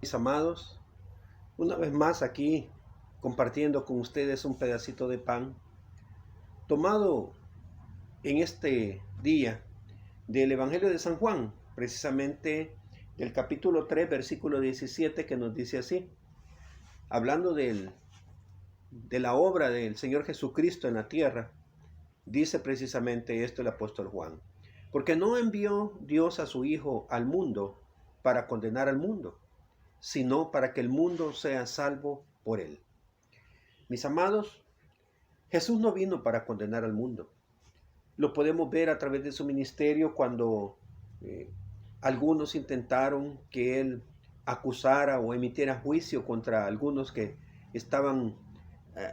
Mis amados, una vez más aquí compartiendo con ustedes un pedacito de pan tomado en este día del Evangelio de San Juan, precisamente del capítulo 3, versículo 17, que nos dice así, hablando de la obra del Señor Jesucristo en la tierra, dice precisamente esto el apóstol Juan, porque no envió Dios a su Hijo al mundo para condenar al mundo, sino para que el mundo sea salvo por él. Mis amados, Jesús no vino para condenar al mundo. Lo podemos ver a través de su ministerio cuando algunos intentaron que él acusara o emitiera juicio contra algunos que estaban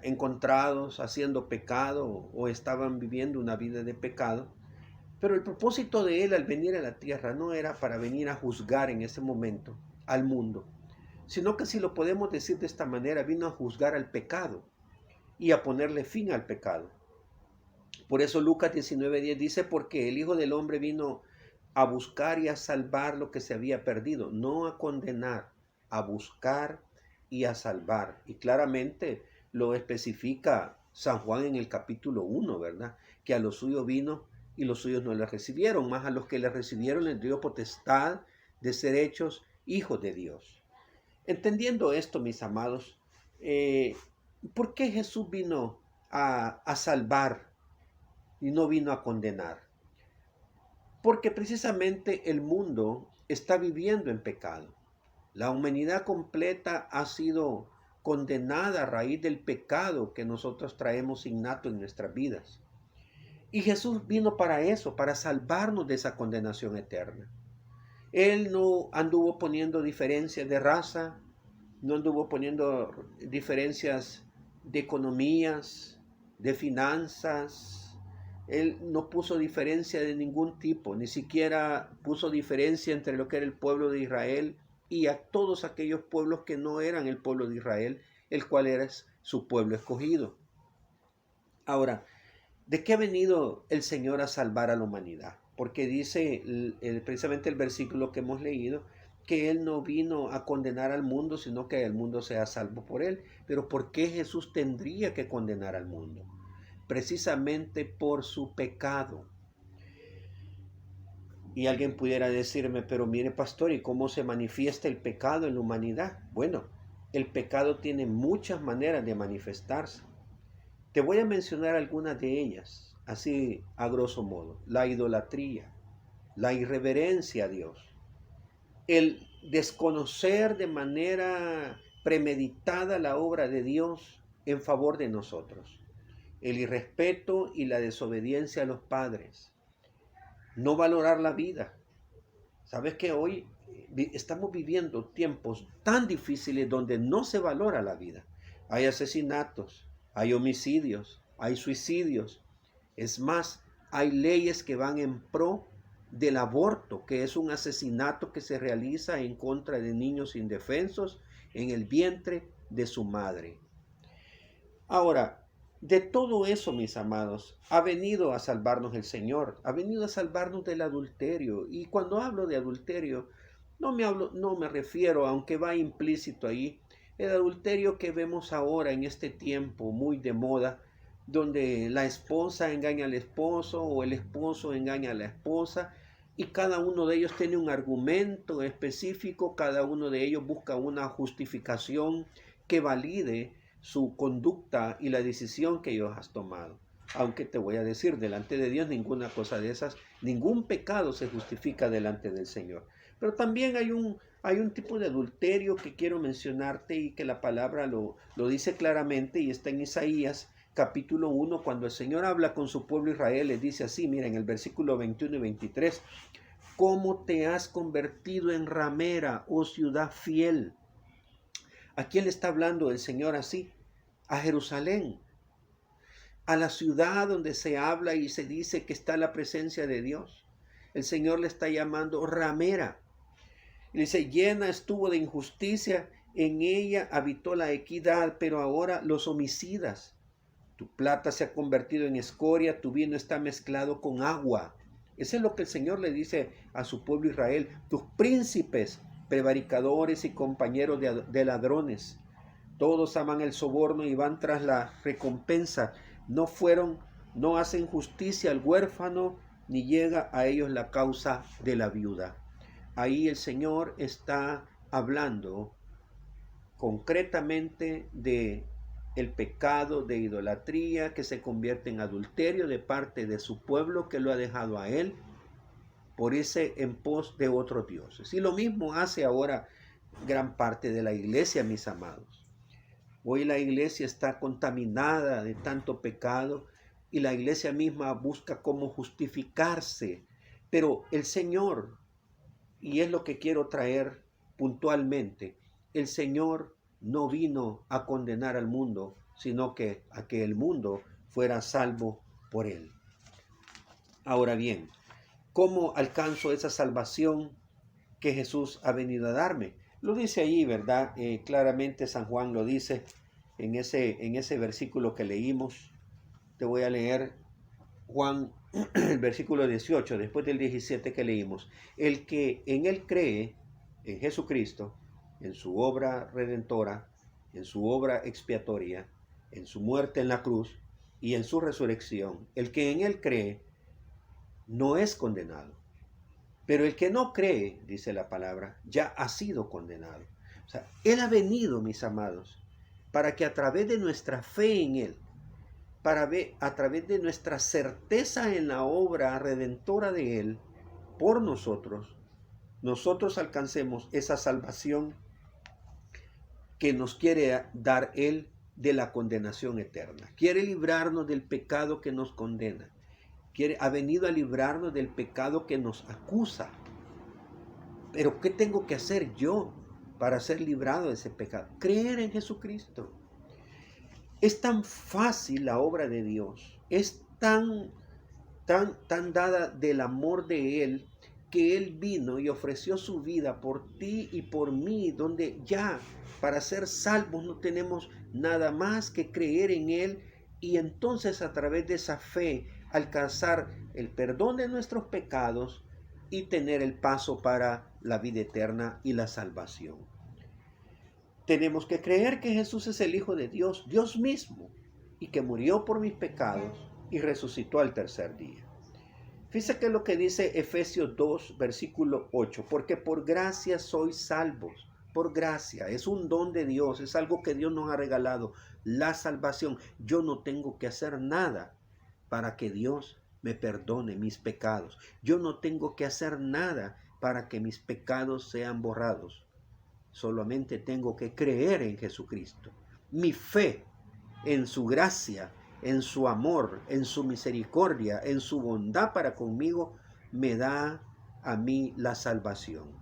encontrados haciendo pecado o estaban viviendo una vida de pecado. Pero el propósito de él al venir a la tierra no era para venir a juzgar en ese momento al mundo, sino que, si lo podemos decir de esta manera, vino a juzgar al pecado y a ponerle fin al pecado. Por eso Lucas 19:10 dice, porque el Hijo del Hombre vino a buscar y a salvar lo que se había perdido, no a condenar, a buscar y a salvar. Y claramente lo especifica San Juan en el capítulo 1, ¿verdad? Que a los suyos vino y los suyos no le recibieron, más a los que le recibieron les dio potestad de ser hechos hijos de Dios. Entendiendo esto, mis amados, ¿por qué Jesús vino a salvar y no vino a condenar? Porque precisamente el mundo está viviendo en pecado. La humanidad completa ha sido condenada a raíz del pecado que nosotros traemos innato en nuestras vidas. Y Jesús vino para eso, para salvarnos de esa condenación eterna. Él no anduvo poniendo diferencias de raza, no anduvo poniendo diferencias de economías, de finanzas. Él no puso diferencia de ningún tipo, ni siquiera puso diferencia entre lo que era el pueblo de Israel y a todos aquellos pueblos que no eran el pueblo de Israel, el cual era su pueblo escogido. Ahora, ¿de qué ha venido el Señor a salvar a la humanidad? Porque dice precisamente el versículo que hemos leído, que Él no vino a condenar al mundo, sino que el mundo sea salvo por Él. Pero ¿por qué Jesús tendría que condenar al mundo? Precisamente por su pecado. Y alguien pudiera decirme, pero mire, pastor, ¿y cómo se manifiesta el pecado en la humanidad? Bueno, el pecado tiene muchas maneras de manifestarse. Te voy a mencionar algunas de ellas, así a grosso modo. La idolatría, la irreverencia a Dios, el desconocer de manera premeditada la obra de Dios en favor de nosotros, el irrespeto y la desobediencia a los padres, no valorar la vida. Sabes que hoy estamos viviendo tiempos tan difíciles donde no se valora la vida. Hay asesinatos, hay homicidios, hay suicidios. Es más, hay leyes que van en pro del aborto, que es un asesinato que se realiza en contra de niños indefensos en el vientre de su madre. Ahora, de todo eso, mis amados, ha venido a salvarnos el Señor, ha venido a salvarnos del adulterio. Y cuando hablo de adulterio, no me refiero, aunque va implícito ahí, el adulterio que vemos ahora en este tiempo muy de moda, donde la esposa engaña al esposo o el esposo engaña a la esposa, y cada uno de ellos tiene un argumento específico, cada uno de ellos busca una justificación que valide su conducta y la decisión que ellos has tomado. Aunque te voy a decir, delante de Dios ninguna cosa de esas, ningún pecado se justifica delante del Señor. Pero también hay un tipo de adulterio que quiero mencionarte y que la palabra lo dice claramente, y está en Isaías capítulo 1, cuando el Señor habla con su pueblo Israel, le dice así, mira, en el versículo 21 y 23, ¿cómo te has convertido en ramera, oh ciudad fiel? ¿A quién le está hablando el Señor así? A Jerusalén, a la ciudad donde se habla y se dice que está la presencia de Dios. El Señor le está llamando ramera. Y dice, llena estuvo de injusticia, en ella habitó la equidad, pero ahora los homicidas. Tu plata se ha convertido en escoria, tu vino está mezclado con agua. Eso es lo que el Señor le dice a su pueblo Israel. Tus príncipes prevaricadores y compañeros de ladrones. Todos aman el soborno y van tras la recompensa. No hacen justicia al huérfano, ni llega a ellos la causa de la viuda. Ahí el Señor está hablando concretamente de el pecado de idolatría que se convierte en adulterio de parte de su pueblo que lo ha dejado a él por ese en pos de otros dioses. Y lo mismo hace ahora gran parte de la iglesia, mis amados. Hoy la iglesia está contaminada de tanto pecado y la iglesia misma busca cómo justificarse. Pero el Señor, y es lo que quiero traer puntualmente, el Señor no vino a condenar al mundo, sino que a que el mundo fuera salvo por él. Ahora bien, ¿cómo alcanzo esa salvación que Jesús ha venido a darme? Lo dice ahí, ¿verdad? Claramente San Juan lo dice en ese versículo que leímos. Te voy a leer Juan, el versículo 18, después del 17 que leímos. El que en él cree, en Jesucristo, en su obra redentora, en su obra expiatoria, en su muerte en la cruz y en su resurrección, el que en él cree no es condenado. Pero el que no cree, dice la palabra, ya ha sido condenado. O sea, Él ha venido, mis amados, para que a través de nuestra fe en Él, a través de nuestra certeza en la obra redentora de Él, por nosotros alcancemos esa salvación que nos quiere dar Él de la condenación eterna. Quiere librarnos del pecado que nos condena. Ha venido a librarnos del pecado que nos acusa. Pero ¿qué tengo que hacer yo para ser librado de ese pecado? Creer en Jesucristo. Es tan fácil la obra de Dios. Es tan dada del amor de Él, que Él vino y ofreció su vida por ti y por mí, donde ya para ser salvos no tenemos nada más que creer en Él y entonces a través de esa fe alcanzar el perdón de nuestros pecados y tener el paso para la vida eterna y la salvación. Tenemos que creer que Jesús es el Hijo de Dios, Dios mismo, y que murió por mis pecados y resucitó al tercer día. Fíjese que lo que dice Efesios 2, versículo 8, porque por gracia sois salvos. Por gracia, es un don de Dios, es algo que Dios nos ha regalado, la salvación. Yo no tengo que hacer nada para que Dios me perdone mis pecados. Yo no tengo que hacer nada para que mis pecados sean borrados. Solamente tengo que creer en Jesucristo. Mi fe en su gracia, en su amor, en su misericordia, en su bondad para conmigo, me da a mí la salvación.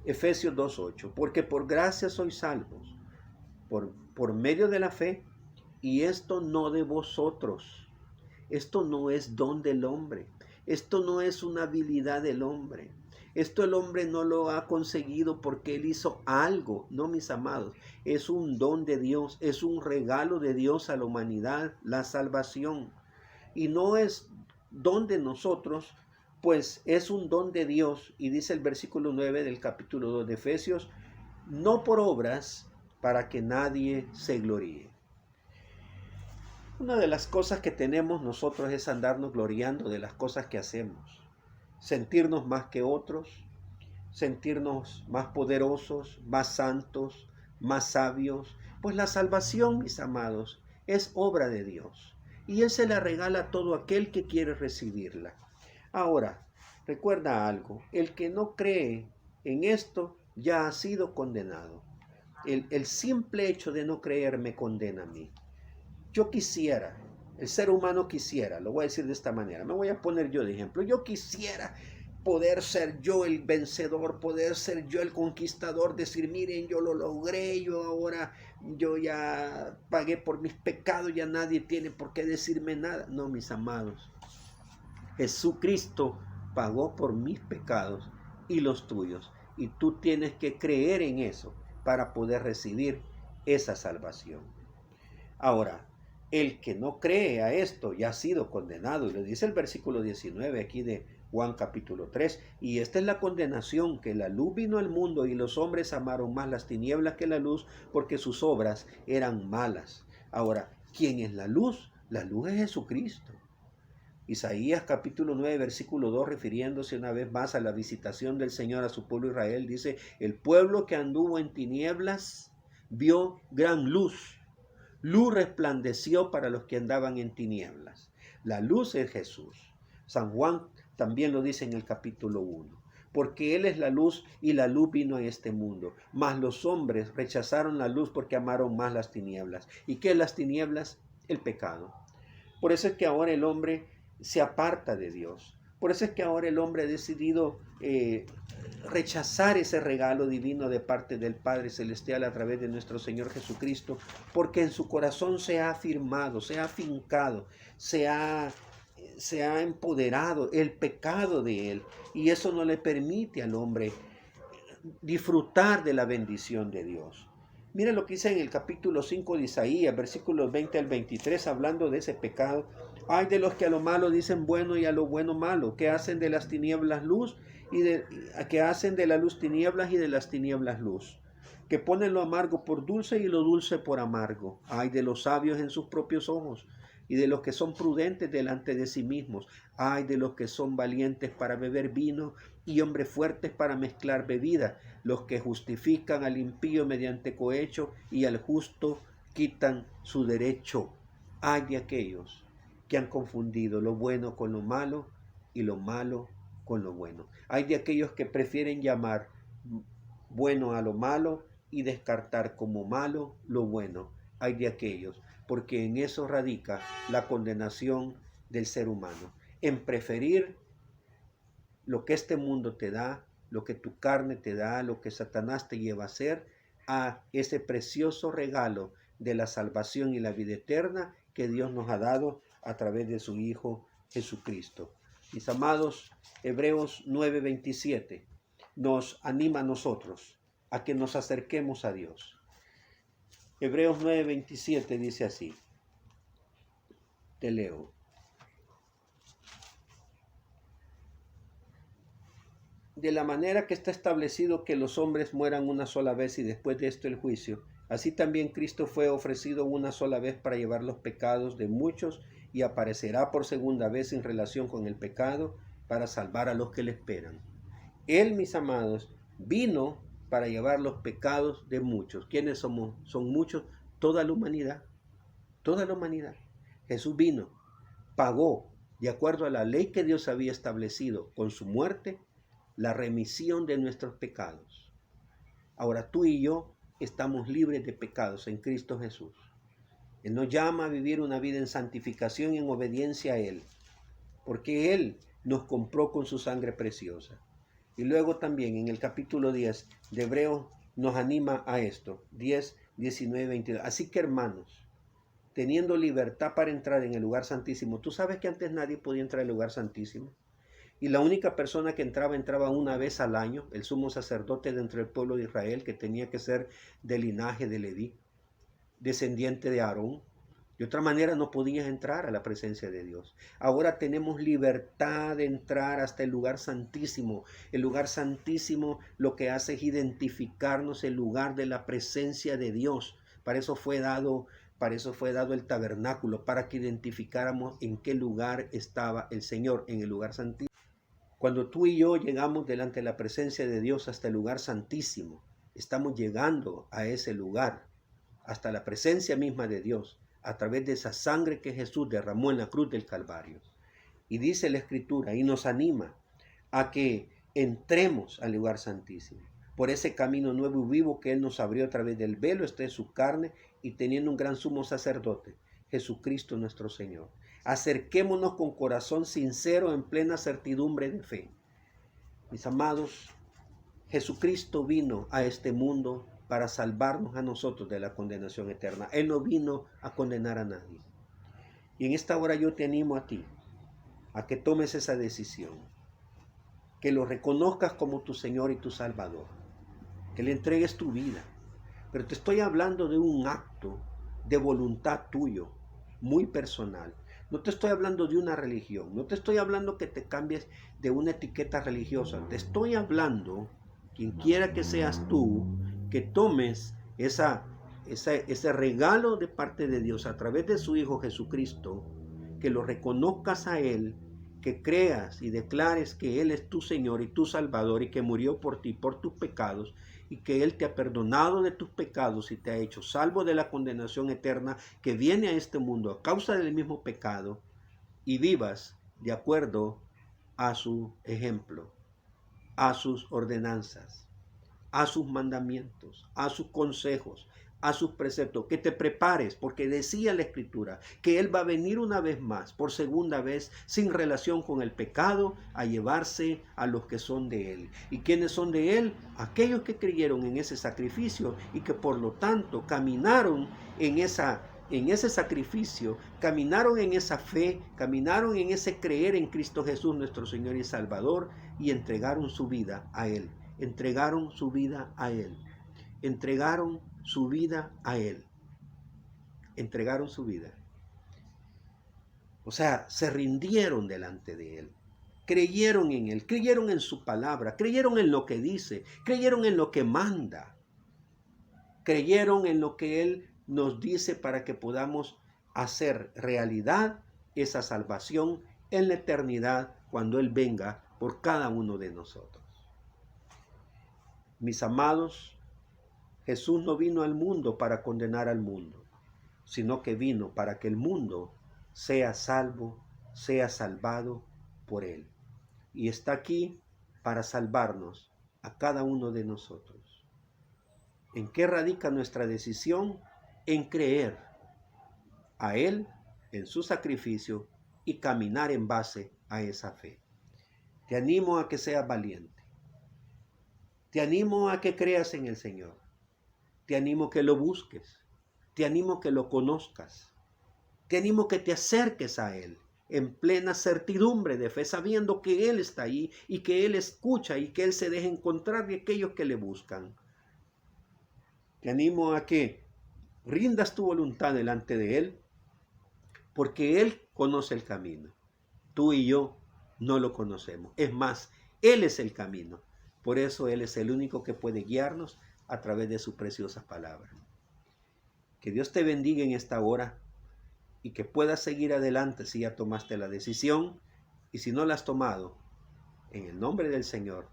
Efesios 2:8, porque por gracia sois salvos, por medio de la fe, y esto no de vosotros. Esto no es don del hombre. Esto no es una habilidad del hombre. Esto el hombre no lo ha conseguido porque él hizo algo. No, mis amados. Es un don de Dios. Es un regalo de Dios a la humanidad, la salvación. Y no es don de nosotros, pues es un don de Dios. Y dice el versículo 9 del capítulo 2 de Efesios, no por obras para que nadie se gloríe. Una de las cosas que tenemos nosotros es andarnos gloriando de las cosas que hacemos. Sentirnos más que otros, sentirnos más poderosos, más santos, más sabios. Pues la salvación, mis amados, es obra de Dios. Y Él se la regala a todo aquel que quiere recibirla. Ahora, recuerda algo, el que no cree en esto ya ha sido condenado. El simple hecho de no creer me condena a mí. Yo quisiera, el ser humano quisiera, lo voy a decir de esta manera, me voy a poner yo de ejemplo, yo quisiera poder ser yo el vencedor, poder ser yo el conquistador, decir, miren, yo lo logré, yo ya pagué por mis pecados, ya nadie tiene por qué decirme nada. No, mis amados, Jesucristo pagó por mis pecados y los tuyos, y tú tienes que creer en eso para poder recibir esa salvación. Ahora, el que no cree a esto ya ha sido condenado. Y lo dice el versículo 19 aquí de Juan capítulo 3. Y esta es la condenación, que la luz vino al mundo y los hombres amaron más las tinieblas que la luz, porque sus obras eran malas. Ahora, ¿quién es la luz? La luz es Jesucristo. Isaías capítulo 9, versículo 2, refiriéndose una vez más a la visitación del Señor a su pueblo Israel, dice: el pueblo que anduvo en tinieblas vio gran luz. Luz resplandeció para los que andaban en tinieblas. La luz es Jesús. San Juan también lo dice en el capítulo 1. Porque Él es la luz y la luz vino a este mundo. Mas los hombres rechazaron la luz porque amaron más las tinieblas. ¿Y qué es las tinieblas? El pecado. Por eso es que ahora el hombre se aparta de Dios. Por eso es que ahora el hombre ha decidido rechazar ese regalo divino de parte del Padre Celestial a través de nuestro Señor Jesucristo, porque en su corazón se ha afirmado, se ha afincado, se ha empoderado el pecado de él, y eso no le permite al hombre disfrutar de la bendición de Dios. Mira lo que dice en el capítulo 5 de Isaías, versículos 20 al 23, hablando de ese pecado. Ay de los que a lo malo dicen bueno y a lo bueno malo, que hacen de las tinieblas luz que hacen de la luz tinieblas y de las tinieblas luz, que ponen lo amargo por dulce y lo dulce por amargo. Ay de los sabios en sus propios ojos y de los que son prudentes delante de sí mismos. Ay de los que son valientes para beber vino y hombres fuertes para mezclar bebida, los que justifican al impío mediante cohecho y al justo quitan su derecho. Ay de aquellos que han confundido lo bueno con lo malo y lo malo con lo bueno. Hay de aquellos que prefieren llamar bueno a lo malo y descartar como malo lo bueno. Hay de aquellos, porque en eso radica la condenación del ser humano, en preferir lo que este mundo te da, lo que tu carne te da, lo que Satanás te lleva a hacer, a ese precioso regalo de la salvación y la vida eterna que Dios nos ha dado a través de su Hijo Jesucristo. Mis amados, Hebreos 9:27 nos anima a nosotros a que nos acerquemos a Dios. Hebreos 9:27 dice así, te leo. De la manera que está establecido que los hombres mueran una sola vez y después de esto el juicio, así también Cristo fue ofrecido una sola vez para llevar los pecados de muchos y aparecerá por segunda vez en relación con el pecado para salvar a los que le esperan. Él, mis amados, vino para llevar los pecados de muchos. ¿Quiénes somos? Son muchos, toda la humanidad. Toda la humanidad. Jesús vino, pagó, de acuerdo a la ley que Dios había establecido con su muerte, la remisión de nuestros pecados. Ahora tú y yo estamos libres de pecados en Cristo Jesús. Él nos llama a vivir una vida en santificación y en obediencia a Él, porque Él nos compró con su sangre preciosa. Y luego también en el capítulo 10 de Hebreos nos anima a esto, 10, 19, 22. Así que hermanos, teniendo libertad para entrar en el lugar santísimo, tú sabes que antes nadie podía entrar al lugar santísimo. Y la única persona que entraba una vez al año, el sumo sacerdote de entre el pueblo de Israel, que tenía que ser del linaje de Leví, descendiente de Aarón. De otra manera no podías entrar a la presencia de Dios. Ahora tenemos libertad de entrar hasta el lugar santísimo. El lugar santísimo lo que hace es identificarnos el lugar de la presencia de Dios. Para eso fue dado el tabernáculo, para que identificáramos en qué lugar estaba el Señor, en el lugar santísimo. Cuando tú y yo llegamos delante de la presencia de Dios hasta el lugar santísimo, estamos llegando a ese lugar, hasta la presencia misma de Dios, a través de esa sangre que Jesús derramó en la cruz del Calvario. Y dice la Escritura, y nos anima a que entremos al lugar santísimo, por ese camino nuevo y vivo que Él nos abrió a través del velo, esta es su carne, y teniendo un gran sumo sacerdote, Jesucristo nuestro Señor. Acerquémonos con corazón sincero en plena certidumbre de fe. Mis amados, Jesucristo vino a este mundo para salvarnos a nosotros de la condenación eterna. Él no vino a condenar a nadie. Y en esta hora yo te animo a ti, a que tomes esa decisión, que lo reconozcas como tu Señor y tu Salvador, que le entregues tu vida. Pero te estoy hablando de un acto de voluntad tuyo, muy personal. No te estoy hablando de una religión, no te estoy hablando que te cambies de una etiqueta religiosa, te estoy hablando, quien quiera que seas tú, que tomes ese regalo de parte de Dios a través de su Hijo Jesucristo, que lo reconozcas a Él, que creas y declares que Él es tu Señor y tu Salvador y que murió por ti, por tus pecados, y que Él te ha perdonado de tus pecados y te ha hecho salvo de la condenación eterna que viene a este mundo a causa del mismo pecado, y vivas de acuerdo a su ejemplo, a sus ordenanzas, a sus mandamientos, a sus consejos, a sus preceptos, que te prepares, porque decía la Escritura que Él va a venir una vez más, por segunda vez, sin relación con el pecado, a llevarse a los que son de Él. ¿Y quiénes son de Él? Aquellos que creyeron en ese sacrificio y que por lo tanto caminaron en ese sacrificio, caminaron en esa fe, caminaron en ese creer en Cristo Jesús, nuestro Señor y Salvador, y entregaron su vida a Él. Entregaron su vida a Él. Entregaron su vida a Él. Entregaron su vida. O sea, se rindieron delante de Él. Creyeron en Él, creyeron en su palabra, creyeron en lo que dice, creyeron en lo que manda. Creyeron en lo que Él nos dice para que podamos hacer realidad esa salvación en la eternidad cuando Él venga por cada uno de nosotros. Mis amados, Jesús no vino al mundo para condenar al mundo, sino que vino para que el mundo sea salvo, sea salvado por Él. Y está aquí para salvarnos a cada uno de nosotros. ¿En qué radica nuestra decisión? En creer a Él, en su sacrificio y caminar en base a esa fe. Te animo a que seas valiente. Te animo a que creas en el Señor. Te animo a que lo busques. Te animo a que lo conozcas. Te animo a que te acerques a Él en plena certidumbre de fe, sabiendo que Él está ahí y que Él escucha y que Él se deja encontrar de aquellos que le buscan. Te animo a que rindas tu voluntad delante de Él, porque Él conoce el camino. Tú y yo no lo conocemos. Es más, Él es el camino. Por eso Él es el único que puede guiarnos a través de sus preciosas palabras. Que Dios te bendiga en esta hora y que puedas seguir adelante si ya tomaste la decisión, y si no la has tomado, en el nombre del Señor,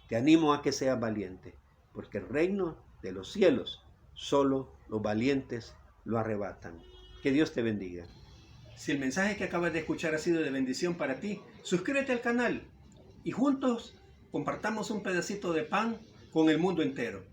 te animo a que seas valiente, porque el reino de los cielos solo los valientes lo arrebatan. Que Dios te bendiga. Si el mensaje que acabas de escuchar ha sido de bendición para ti, suscríbete al canal y juntos compartamos un pedacito de pan con el mundo entero.